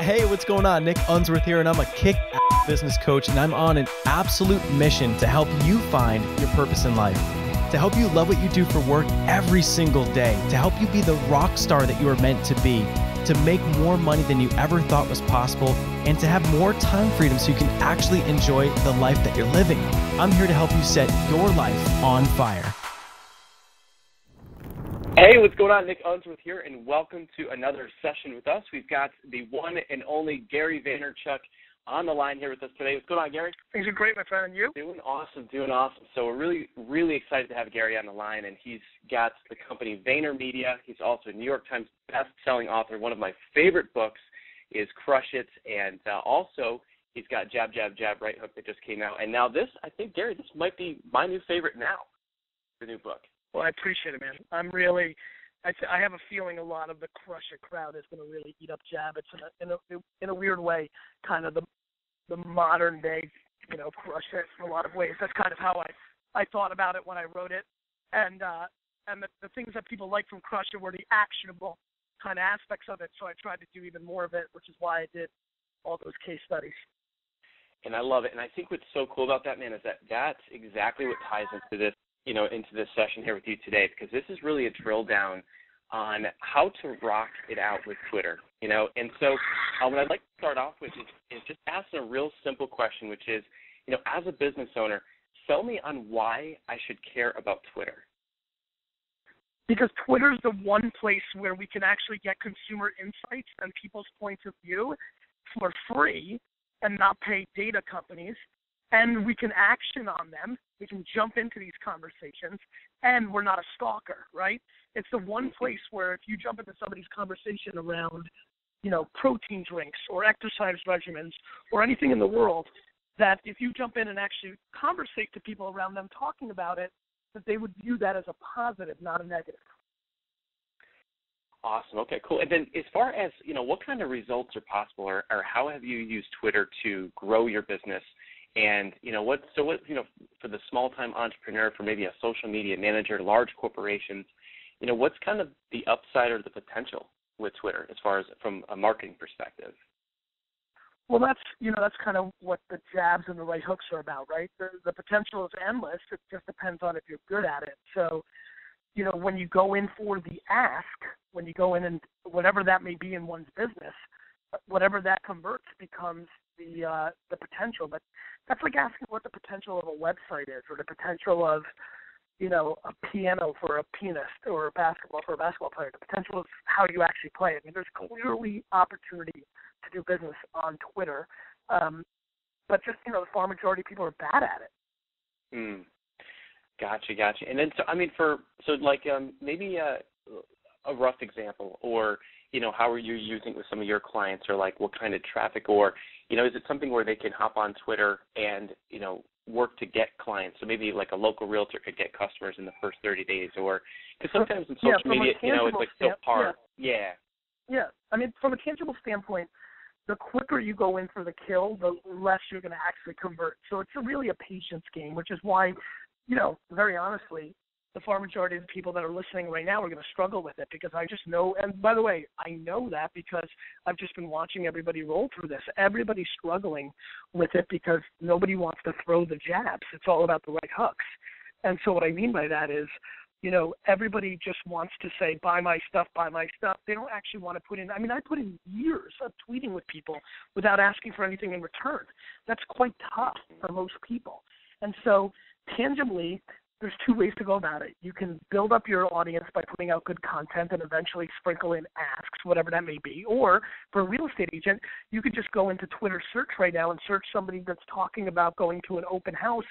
Hey, what's going on? Nick Unsworth here, and I'm a kick-ass business coach, and I'm on an absolute mission to help you find your purpose in life, to help you love what you do for work every single day, to help you be the rock star that you are meant to be, to make more money than you ever thought was possible, and to have more time freedom so you can actually enjoy the life that you're living. I'm here to help you set your life on fire. Hey, what's going on? Nick Unsworth here, and welcome to another session with us. We've got the one and only Gary Vaynerchuk on the line here with us today. What's going on, Gary? Things are great, my friend, and you? Doing awesome. So we're really excited to have Gary on the line, and he's got the company Vayner Media. He's also a New York Times best-selling author. One of my favorite books is Crush It, and also he's got Jab, Jab, Jab, Right Hook that just came out. And now this, I think, Gary, this might be my new favorite now, the new book. Well, I appreciate it, man. I have a feeling a lot of the Crush It crowd is going to really eat up Jab. It's in a weird way, kind of the modern day, Crush It in a lot of ways. That's kind of how I thought about it when I wrote it. And the things that people like from Crush It were the actionable kind of aspects of it. So I tried to do even more of it, which is why I did all those case studies. And I love it. And I think what's so cool about that, man, is that that's exactly what ties into this. Into this session here with you today, because this is really a drill down on how to rock it out with Twitter, And so what I'd like to start off with is just asking a real simple question, which is, as a business owner, sell me on why I should care about Twitter. Because Twitter is the one place where we can actually get consumer insights and people's points of view for free and not pay data companies. And we can action on them. We can jump into these conversations, and we're not a stalker, right? It's the one place where if you jump into somebody's conversation around, protein drinks or exercise regimens or anything in the world, that if you jump in and actually conversate to people around them talking about it, that they would view that as a positive, not a negative. Awesome. Okay, cool. And then as far as, what kind of results are possible or how have you used Twitter to grow your business? And, what for the small-time entrepreneur, for maybe a social media manager, large corporations, what's kind of the upside or the potential with Twitter as far as from a marketing perspective? Well, that's kind of what the jabs and the right hooks are about, right? The potential is endless. It just depends on if you're good at it. So, when you go in for the ask, when you go in and whatever that may be in one's business, whatever that converts becomes the potential. But that's like asking what the potential of a website is, or the potential of, a piano for a pianist, or a basketball for a basketball player. The potential is how you actually play it. I mean, there's clearly opportunity to do business on Twitter, but just the far majority of people are bad at it. Gotcha. And then maybe a rough example, or how are you using it with some of your clients, or like what kind of traffic, or is it something where they can hop on Twitter and work to get clients? So maybe like a local realtor could get customers in the first 30 days, or because sometimes in social media, it's like so hard. Yeah. I mean, from a tangible standpoint, the quicker you go in for the kill, the less you're going to actually convert. So it's really a patience game, which is why, very honestly, the far majority of the people that are listening right now are going to struggle with it, because I just know, and by the way, I know that because I've just been watching everybody roll through this. Everybody's struggling with it because nobody wants to throw the jabs. It's all about the right hooks. And so what I mean by that is, everybody just wants to say, buy my stuff. They don't actually want to put in, I put in years of tweeting with people without asking for anything in return. That's quite tough for most people. And so tangibly, there's two ways to go about it. You can build up your audience by putting out good content and eventually sprinkle in asks, whatever that may be. Or for a real estate agent, you could just go into Twitter search right now and search somebody that's talking about going to an open house,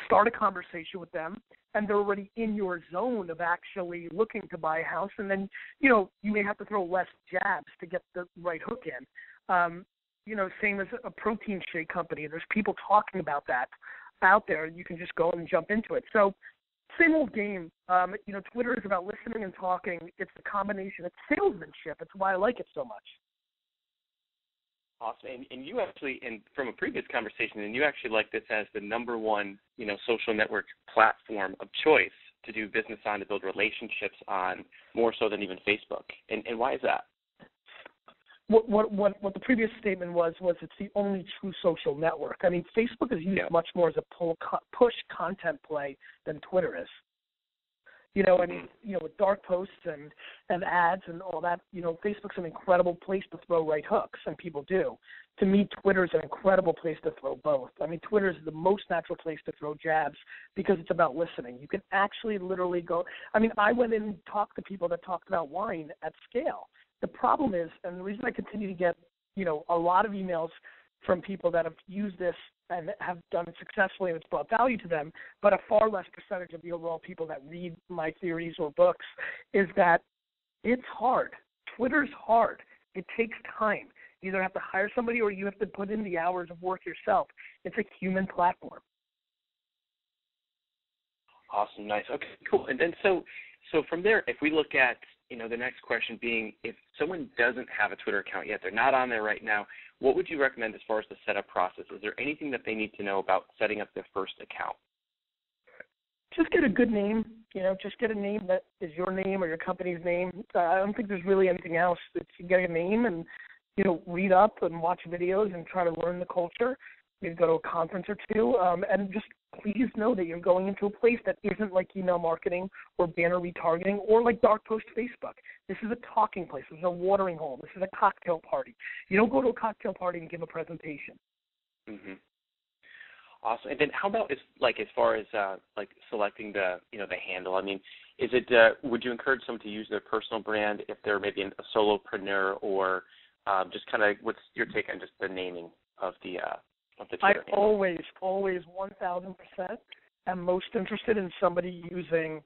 start a conversation with them, and they're already in your zone of actually looking to buy a house. And then, you may have to throw less jabs to get the right hook in. Same as a protein shake company. There's people talking about that out there. You can just go and jump into it. So same old game. Twitter is about listening and talking. It's the combination. It's salesmanship. It's why I like it so much. Awesome. And you actually, and from a previous conversation, and you actually like this as the number one, social network platform of choice to do business on, to build relationships on, more so than even Facebook. And why is that? what the previous statement was it's the only true social network. I mean, Facebook is used much more as a push content play than Twitter is. You know, I mean, you know, with dark posts and ads and all that, you know, Facebook's an incredible place to throw right hooks, and people do. To me, Twitter's an incredible place to throw both. I mean, Twitter's the most natural place to throw jabs because it's about listening. You can actually literally go. I mean, I went in and talked to people that talked about wine at scale. The problem is, and the reason I continue to get, you know, a lot of emails from people that have used this and have done it successfully and it's brought value to them, but a far less percentage of the overall people that read my theories or books, is that it's hard. Twitter's hard. It takes time. You either have to hire somebody or you have to put in the hours of work yourself. It's a human platform. Awesome, nice. Okay, cool. And then so from there, if we look at, you know, the next question being, if someone doesn't have a Twitter account yet, they're not on there right now, what would you recommend as far as the setup process? Is there anything that they need to know about setting up their first account? Just get a good name, you know, just get a name that is your name or your company's name. I don't think there's really anything else. It's you get a name and, you know, read up and watch videos and try to learn the culture. Maybe go to a conference or two, and just please know that you're going into a place that isn't like email marketing or banner retargeting or like dark post Facebook. This is a talking place. This is a watering hole. This is a cocktail party. You don't go to a cocktail party and give a presentation. Mm-hmm. Awesome. And then how about as far as like selecting the handle? I mean, is it would you encourage someone to use their personal brand if they're maybe a solopreneur, or just kind of what's your take on just the naming of the Twitter handle? always 1,000% am most interested in somebody using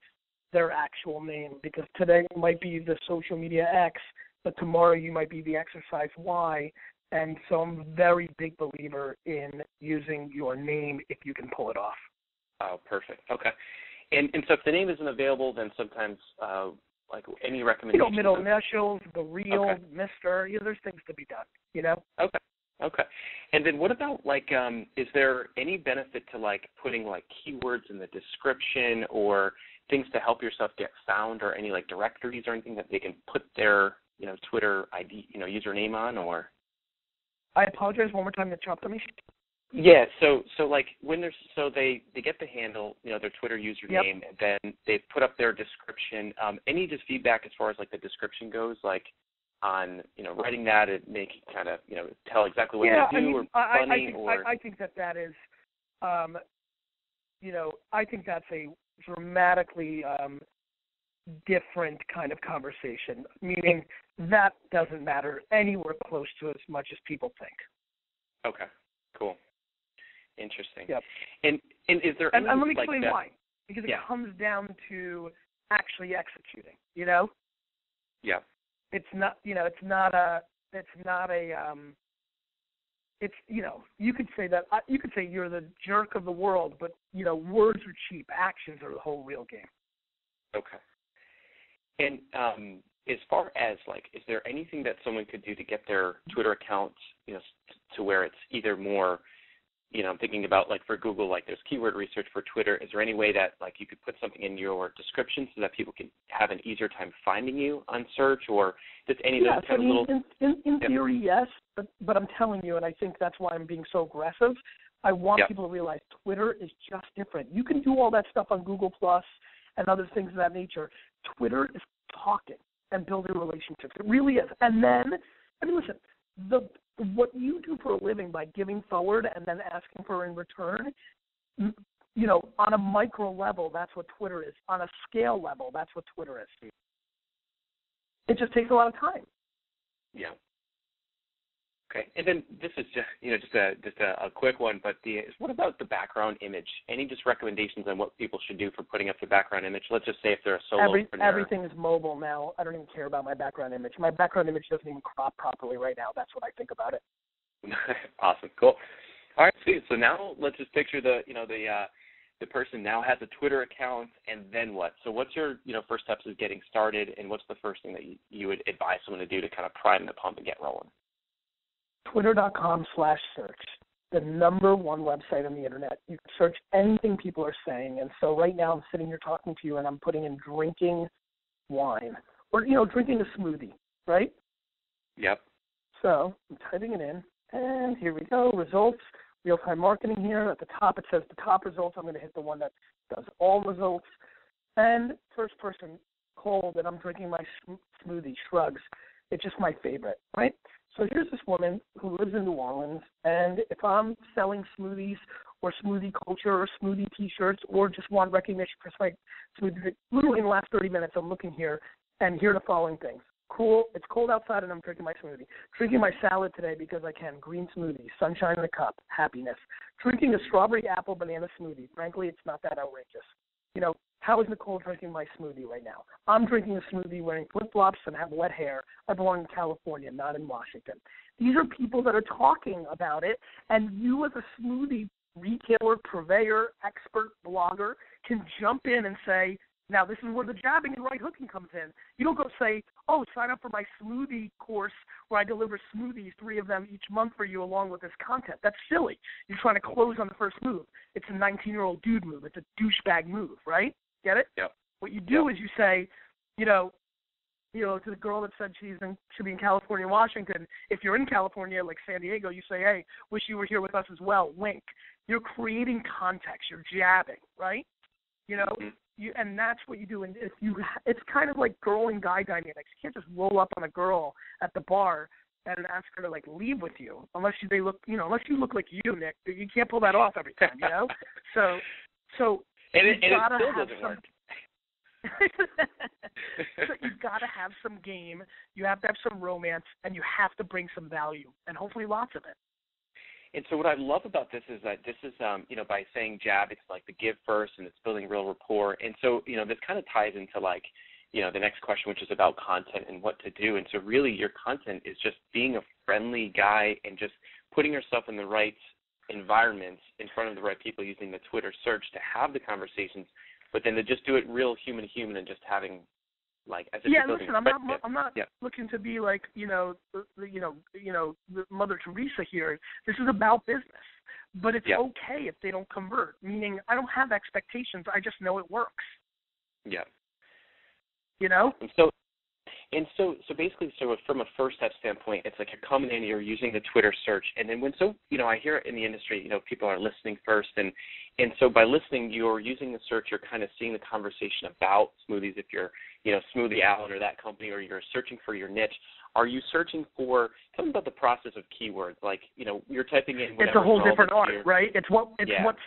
their actual name, because today might be the social media X, but tomorrow you might be the exercise Y. And so I'm a very big believer in using your name if you can pull it off. Oh, perfect. Okay. And so if the name isn't available, then sometimes like any recommendations? You know, middle initials, the real, okay. Mr. You know, there's things to be done, you know? Okay. Okay. And then what about, like, is there any benefit to, like, putting, like, keywords in the description or things to help yourself get found, or any, like, directories or anything that they can put their, you know, Twitter ID, you know, username on, or? I apologize, one more time, that chopped on me. Yeah, so like when they get the handle, you know, their Twitter username, and then they put up their description. Any just feedback as far as like the description goes, like on, you know, writing that and make it kind of, you know, tell exactly what they do, or funny, I think that is, you know, I think that's a dramatically different kind of conversation, meaning that doesn't matter anywhere close to as much as people think. Okay, cool. Interesting. Yep. And is there and any, let me like explain that, why. Because it comes down to actually executing, you know? Yeah. It's not, you know, it's, you know, you could say that, you could say you're the jerk of the world, but, you know, words are cheap. Actions are the whole real game. Okay. And as far as, like, is there anything that someone could do to get their Twitter account, you know, to where it's either more, you know, I'm thinking about, like, for Google, like, there's keyword research for Twitter. Is there any way that, like, you could put something in your description so that people can have an easier time finding you on search, or just any of those kind of little... In theory, yes, but I'm telling you, and I think that's why I'm being so aggressive, I want people to realize Twitter is just different. You can do all that stuff on Google Plus and other things of that nature. Twitter is talking and building relationships. It really is. And then, I mean, listen, what you do for a living by giving forward and then asking for in return, you know, on a micro level, that's what Twitter is. On a scale level, that's what Twitter is. It just takes a lot of time. Yeah. Okay. And then this is just, you know, just a quick one, but what about the background image? Any just recommendations on what people should do for putting up the background image? Let's just say if they're a solopreneur. Everything is mobile now. I don't even care about my background image. My background image doesn't even crop properly right now. That's what I think about it. Awesome. Cool. All right. Sweet. So now let's just picture the person now has a Twitter account, and then what? So what's your, you know, first steps of getting started, and what's the first thing that you would advise someone to do to kind of prime the pump and get rolling? Twitter.com/search, the number one website on the internet. You can search anything people are saying. And so right now I'm sitting here talking to you, and I'm putting in drinking wine, or, you know, drinking a smoothie, right? Yep. So I'm typing it in, and here we go, results, real-time marketing here. At the top, it says the top results. I'm going to hit the one that does all results. And first person, cold, and I'm drinking my smoothie, shrugs. It's just my favorite, right? So here's this woman who lives in New Orleans, and if I'm selling smoothies or smoothie culture or smoothie T-shirts or just want recognition for my smoothie, literally in the last 30 minutes I'm looking here, and here are the following things. Cool, it's cold outside and I'm drinking my smoothie. Drinking my salad today because I can. Green smoothie, sunshine in a cup, happiness. Drinking a strawberry apple banana smoothie. Frankly, it's not that outrageous. You know, how is Nicole drinking my smoothie right now? I'm drinking a smoothie wearing flip-flops and have wet hair. I belong in California, not in Washington. These are people that are talking about it, and you as a smoothie retailer, purveyor, expert, blogger can jump in and say, now this is where the jabbing and right hooking comes in. You don't go say, oh, sign up for my smoothie course where I deliver smoothies, 3 of them each month for you along with this content. That's silly. You're trying to close on the first move. It's a 19-year-old dude move. It's a douchebag move, right? Get it? Yep. What you do is you say, to the girl that said should be in California, Washington, if you're in California, like San Diego, you say, hey, wish you were here with us as well, wink. You're creating context. You're jabbing, right? Mm-hmm. And that's what you do. And it's kind of like girl and guy dynamics. You can't just roll up on a girl at the bar and ask her to leave with you, unless you look like you, Nick. You can't pull that off every time, So it gotta still have doesn't some. work. So you've got to have some game. You have to have some romance, and you have to bring some value, and hopefully lots of it. And so what I love about this is that this is, by saying jab, it's like the give first, and it's building real rapport. And so, this kind of ties into the next question, which is about content and what to do. And so really your content is just being a friendly guy and just putting yourself in the right environments in front of the right people using the Twitter search to have the conversations, but then to just do it real human to human and just having as if you're building I'm not looking to be like the Mother Teresa here. This is about business, but it's okay if they don't convert. Meaning, I don't have expectations. I just know it works. Yeah. And so basically, from a first step standpoint, it's like you're coming in, you're using the Twitter search, and then I hear it in the industry, people are listening first, and so by listening, you're using the search, you're kind of seeing the conversation about smoothies. If you're, Smoothie Allen or that company, or you're searching for your niche, are you searching for? Tell me about the process of keywords. You're typing in. It's a whole different art, right? It's what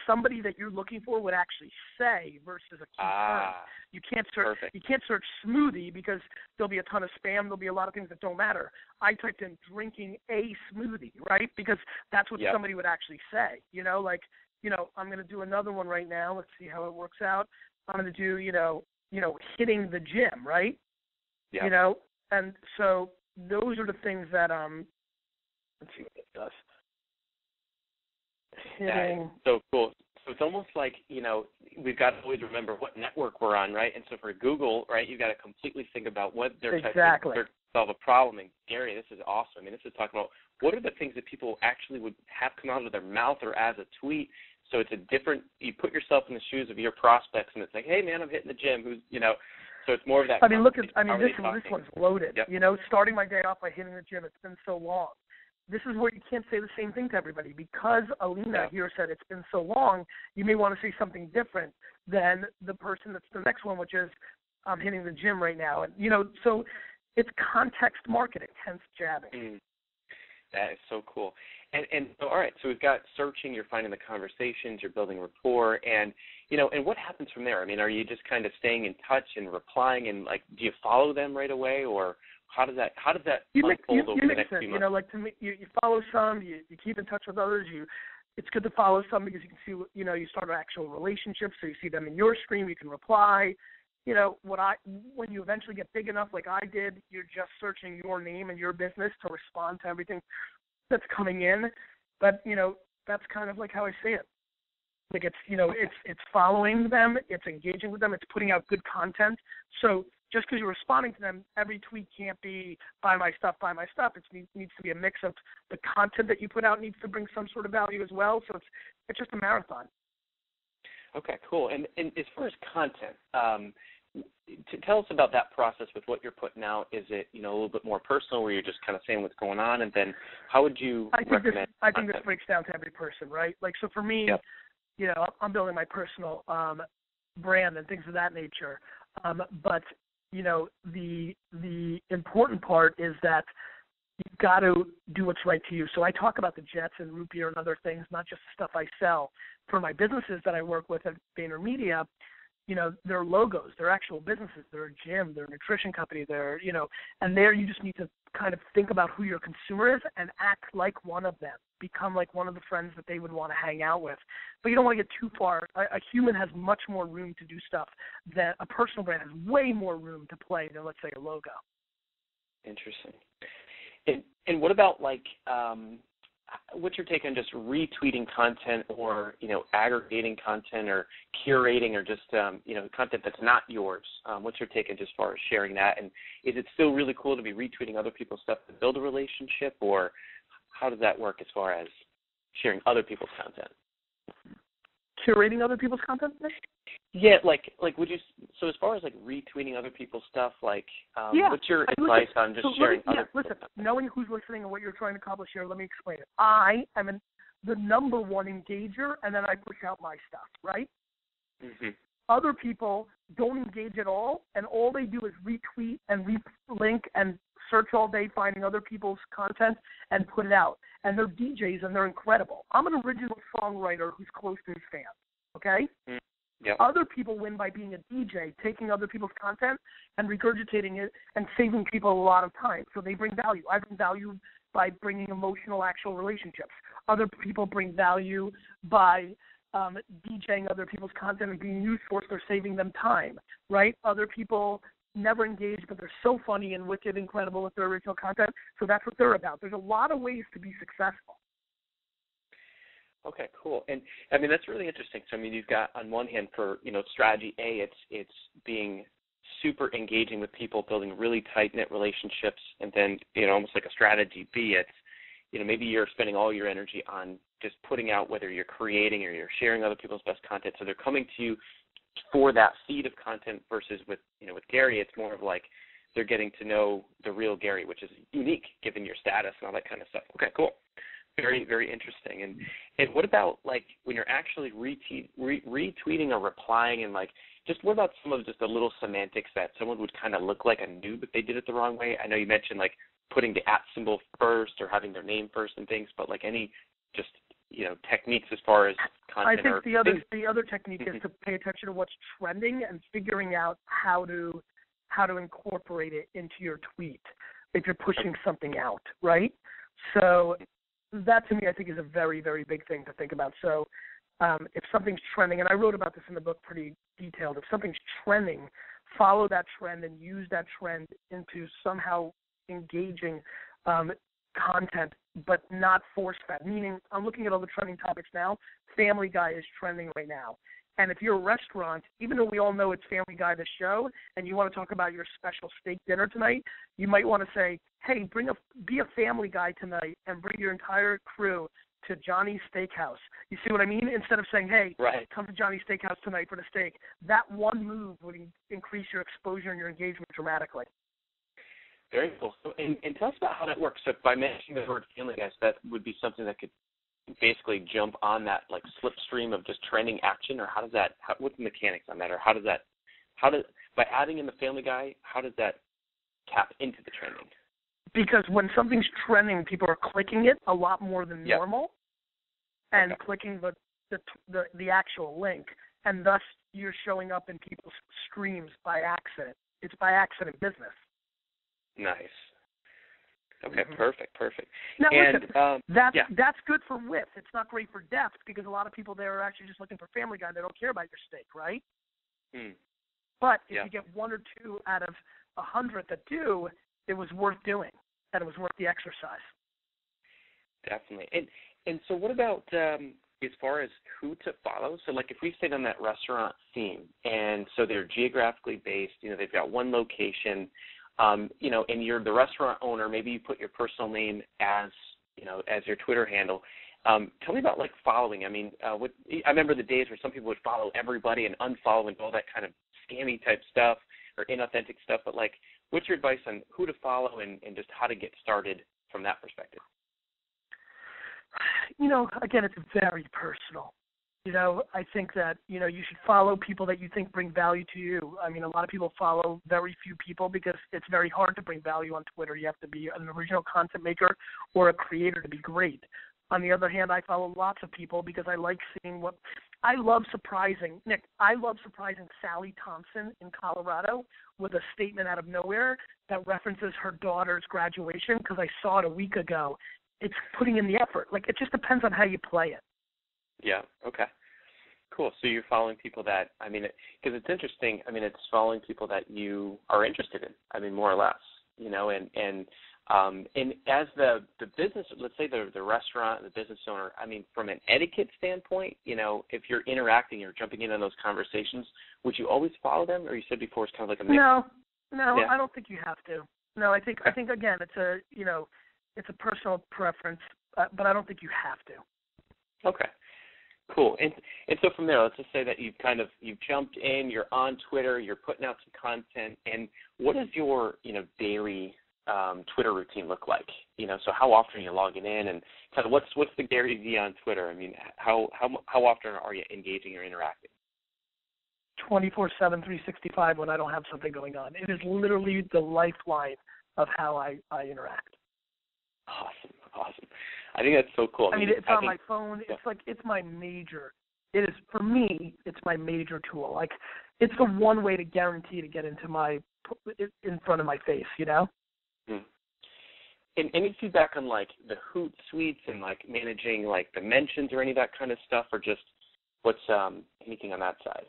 somebody that you're looking for would actually say versus a key term. You can't search. Perfect. You can't search smoothie because there'll be a ton of spam. There'll be a lot of things that don't matter. I typed in drinking a smoothie, right? Because that's what somebody would actually say. I'm going to do another one right now. Let's see how it works out. I'm going to do, hitting the gym, right? Yeah. And so those are the things that let's see what it does. Hitting. So cool. So it's almost like, we've got to always remember what network we're on, right? And so for Google, right, you've got to completely think about what they're typing to solve a problem. And Gary, this is awesome. I mean, this is talking about what are the things that people actually would have come out of their mouth or as a tweet. So it's you put yourself in the shoes of your prospects, and it's like, hey, man, I'm hitting the gym. So it's more of that. This one's loaded. Yep. Starting my day off by hitting the gym. It's been so long. This is where you can't say the same thing to everybody. Because Alina here said it's been so long, you may want to say something different than the person that's the next one, which is I'm hitting the gym right now. And, so it's context marketing, hence jabbing. That is so cool. And so, all right, so we've got searching, you're finding the conversations, you're building rapport, and, and what happens from there? I mean, are you just kind of staying in touch and replying, and, do you follow them right away, or how does that unfold over the next few months? To me, you follow some, you keep in touch with others, it's good to follow some because you can see, you start an actual relationship, so you see them in your stream, you can reply. When you eventually get big enough, like I did, you're just searching your name and your business to respond to everything that's coming in. But, that's kind of like how I say it. Like it's following them, it's engaging with them, it's putting out good content. So just because you're responding to them, every tweet can't be buy my stuff. It needs to be a mix of the content that you put out needs to bring some sort of value as well. So it's just a marathon. Okay, cool. And as far as content, tell us about that process with what you're putting out. Is it, a little bit more personal where you're just kind of saying what's going on? And then how would you recommend? I think this breaks down to every person, right? Like, so for me, Yep. I'm building my personal brand and things of that nature. But, the important part is that you've got to do what's right to you. So I talk about the jets and root beer and other things, not just the stuff I sell. For my businesses that I work with at VaynerMedia, they're logos, they're actual businesses, they're a gym, they're a nutrition company, and there you just need to kind of think about who your consumer is and act like one of them, become like one of the friends that they would want to hang out with. But you don't want to get too far. A human has much more room to do stuff that a personal brand has way more room to play than, let's say, a logo. Interesting. And what about what's your take on just retweeting content or, aggregating content or curating or just, content that's not yours? What's your take on just as far as sharing that? And is it still really cool to be retweeting other people's stuff to build a relationship, or how does that work as far as sharing other people's content? Curating other people's content? Yeah, would you? So as far as retweeting other people's stuff, what's your advice on just sharing other? Listen, knowing who's listening and what you're trying to accomplish here, let me explain it. I am the number one engager, and then I push out my stuff, right? Mm-hmm. Other people don't engage at all, and all they do is retweet and relink and search all day finding other people's content and put it out. And they're DJs, and they're incredible. I'm an original songwriter who's close to his fans, okay? Mm-hmm. Yep. Other people win by being a DJ, taking other people's content and regurgitating it and saving people a lot of time. So they bring value. I bring value by bringing emotional, actual relationships. Other people bring value by DJing other people's content and being useful, so they're saving them time, right? Other people never engage, but they're so funny and wicked, incredible with their original content, so that's what they're about. There's a lot of ways to be successful. Okay, cool. And that's really interesting. So you've got on one hand for strategy A, it's being super engaging with people, building really tight knit relationships, and then almost like a strategy B, it's maybe you're spending all your energy on just putting out, whether you're creating or you're sharing other people's best content. So they're coming to you for that feed of content versus with Gary, it's more of they're getting to know the real Gary, which is unique given your status and all that kind of stuff. Okay, cool. Very, very interesting. And what about when you're actually retweeting or replying and just what about some of just the little semantics that someone would kind of look like a noob if they did it the wrong way? I know you mentioned putting the @ symbol first or having their name first and things, but any just techniques as far as content. I think the other technique is to pay attention to what's trending and figuring out how to incorporate it into your tweet if you're pushing something out, right? So that to me I think is a very, very big thing to think about. So if something's trending, and I wrote about this in the book pretty detailed, if something's trending, follow that trend and use that trend into somehow engaging content, but not force-fed. Meaning, I'm looking at all the trending topics now. Family Guy is trending right now. And if you're a restaurant, even though we all know it's Family Guy, the show, and you want to talk about your special steak dinner tonight, you might want to say, hey, be a family guy tonight and bring your entire crew to Johnny's Steakhouse. You see what I mean? Instead of saying, hey, right, come to Johnny's Steakhouse tonight for the steak. That one move would increase your exposure and your engagement dramatically. Very cool. So, and tell us about how that works. So by mentioning the word Family Guys, that would be something that could basically jump on that slipstream of just trending action, or what's the mechanics on that, or by adding in the Family Guy, how does that tap into the trending? Because when something's trending, people are clicking it a lot more than normal, and clicking the actual link, and thus you're showing up in people's streams by accident. It's by accident business. Nice. Okay, perfect. Now, and listen, that's good for width. It's not great for depth because a lot of people there are actually just looking for Family Guy. They don't care about your steak, right? But if you get one or two out of 100 that do, it was worth doing, and it was worth the exercise. Definitely. And so what about as far as who to follow? So if we stayed on that restaurant theme, and so they're geographically based, they've got one location, and you're the restaurant owner, maybe you put your personal name as your Twitter handle. Tell me about following. I remember the days where some people would follow everybody and unfollow and all that kind of scammy type stuff. or inauthentic stuff, but like, what's your advice on who to follow and just how to get started from that perspective? Again, it's very personal. I think that, you should follow people that you think bring value to you. I mean, a lot of people follow very few people because it's very hard to bring value on Twitter. You have to be an original content maker or a creator to be great. On the other hand, I follow lots of people because I like seeing I love surprising Sally Thompson in Colorado with a statement out of nowhere that references her daughter's graduation because I saw it a week ago. It's putting in the effort. Like, it just depends on how you play it. Yeah, okay. Cool. So you're following people that, because it's interesting, it's following people that you are interested in, more or less, and as the business, let's say the restaurant, the business owner, from an etiquette standpoint, if you're interacting or jumping in on those conversations, would you always follow them? Or you said before it's kind of like a mix? No, yeah. I don't think you have to. No, I think again, it's a personal preference, but I don't think you have to. Okay. Cool. And so from there, let's just say that you've jumped in, you're on Twitter, you're putting out some content, and what does your daily Twitter routine look like? So how often are you logging in, and kind of what's the Gary V on Twitter? How often are you engaging or interacting? 24/7, 365 when I don't have something going on. It is literally the lifeline of how I interact. Awesome. I think that's so cool. It's on my phone. Yeah. It's my major. It is, for me, it's my major tool. Like, it's the one way to guarantee to get in front of my face, And any feedback on like the Hootsuite and like managing like the mentions or any of that kind of stuff, or just what's anything on that side?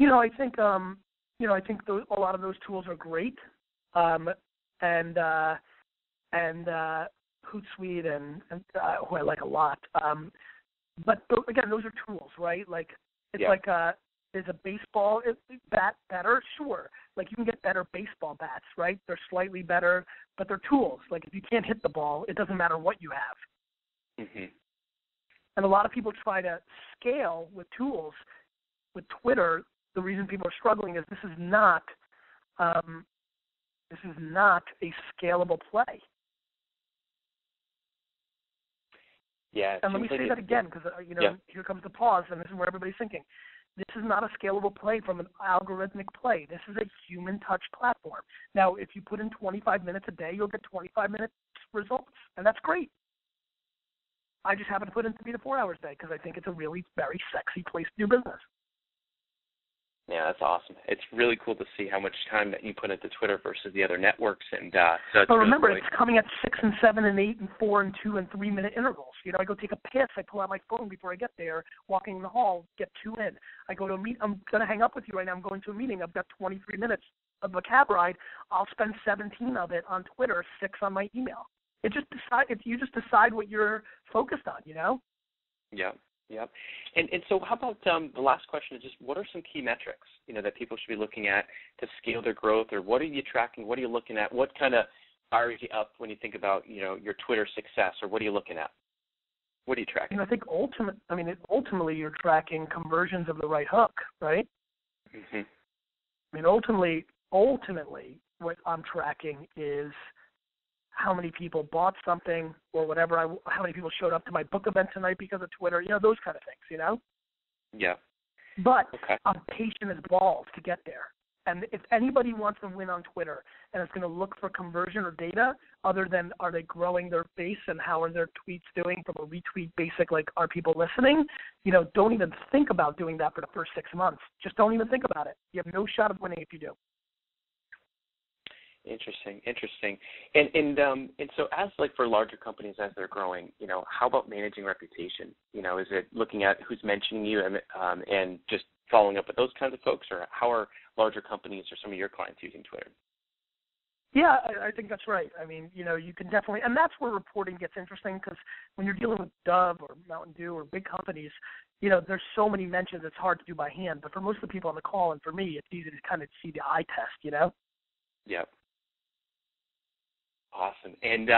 I think a lot of those tools are great, and Hootsuite and who I like a lot. But again, those are tools, right? Like, it's like is a baseball bat better? Sure. Like, you can get better baseball bats, right? They're slightly better, but they're tools. Like, if you can't hit the ball, it doesn't matter what you have. Mm-hmm. And a lot of people try to scale with tools. With Twitter, the reason people are struggling is this is not a scalable play. Yeah. And let me say that again, because here comes the pause, and this is where everybody's thinking. This is not a scalable play from an algorithmic play. This is a human touch platform. Now, if you put in 25 minutes a day, you'll get 25-minute results, and that's great. I just happen to put in 3 to 4 hours a day because I think it's a really very sexy place to do business. Yeah, that's awesome. It's really cool to see how much time that you put into Twitter versus the other networks. And so but remember, it's coming at 6 and 7 and 8 and 4 and 2 and 3 minute intervals. I go take a piss. I pull out my phone before I get there, walking in the hall, get 2 in. I go to a meet. I'm going to hang up with you right now. I'm going to a meeting. I've got 23 minutes of a cab ride. I'll spend 17 of it on Twitter, 6 on my email. You just decide what you're focused on, Yeah. Yeah. And so how about the last question is just what are some key metrics, that people should be looking at to scale their growth, or what are you tracking? What are you looking at? What kind of fires you up when you think about, your Twitter success, or what are you looking at? What are you tracking? I think ultimately you're tracking conversions of the right hook, right? Mm-hmm. Ultimately what I'm tracking is how many people bought something or whatever, how many people showed up to my book event tonight because of Twitter, those kind of things, Yeah. But I'm patient as balls to get there. And if anybody wants to win on Twitter and is going to look for conversion or data other than are they growing their base and how are their tweets doing from a retweet basic, like are people listening, don't even think about doing that for the first 6 months. Just don't even think about it. You have no shot of winning if you do. Interesting. And so as like for larger companies as they're growing, how about managing reputation? Is it looking at who's mentioning you and just following up with those kinds of folks, or how are larger companies or some of your clients using Twitter? Yeah, I think that's right. You can definitely, and that's where reporting gets interesting because when you're dealing with Dove or Mountain Dew or big companies, there's so many mentions it's hard to do by hand. But for most of the people on the call and for me, it's easy to kind of see the eye test, Yep. Awesome. And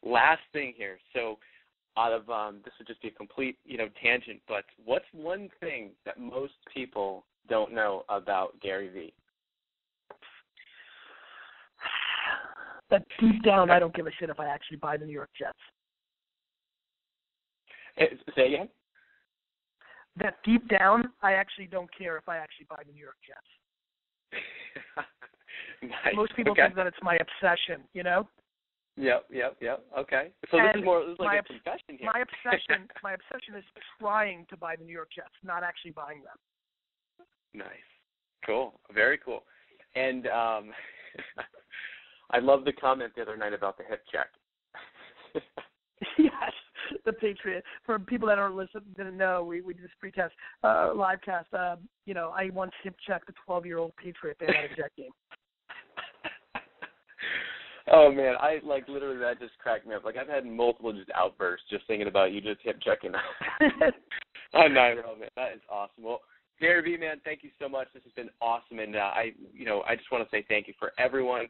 last thing here. So out of this would just be a complete, tangent, but what's one thing that most people don't know about Gary Vee? That deep down, I don't give a shit if I actually buy the New York Jets. Say again? That deep down, I actually don't care if I actually buy the New York Jets. Nice. Most people think that it's my obsession, you know? Yep. Okay. So this is like a confession here. My obsession is trying to buy the New York Jets, not actually buying them. Nice. Cool. Very cool. And I love the comment the other night about the hip check. Yes, the Patriot. For people that aren't listening, didn't know, we did this pre-test, live cast. I once hip checked a 12-year-old Patriot fan at a Jet game. Oh man, literally that just cracked me up. Like I've had multiple just outbursts just thinking about you just hip checking on 9-year-old, man. That is awesome. Well, Gary Vee, man, thank you so much. This has been awesome, and I just want to say thank you for everyone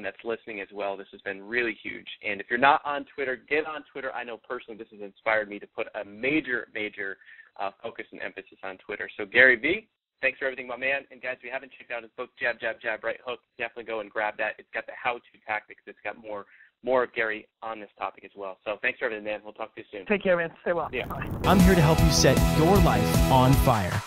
that's listening as well. This has been really huge. And if you're not on Twitter, get on Twitter. I know personally this has inspired me to put a major focus and emphasis on Twitter. So Gary Vee, thanks for everything, my man. And guys, if you haven't checked out his book, Jab, Jab, Jab, Right Hook, definitely go and grab that. It's got the how-to tactics. It's got more of Gary on this topic as well. So thanks for everything, man. We'll talk to you soon. Take care, man. Stay well. Yeah. Bye. I'm here to help you set your life on fire.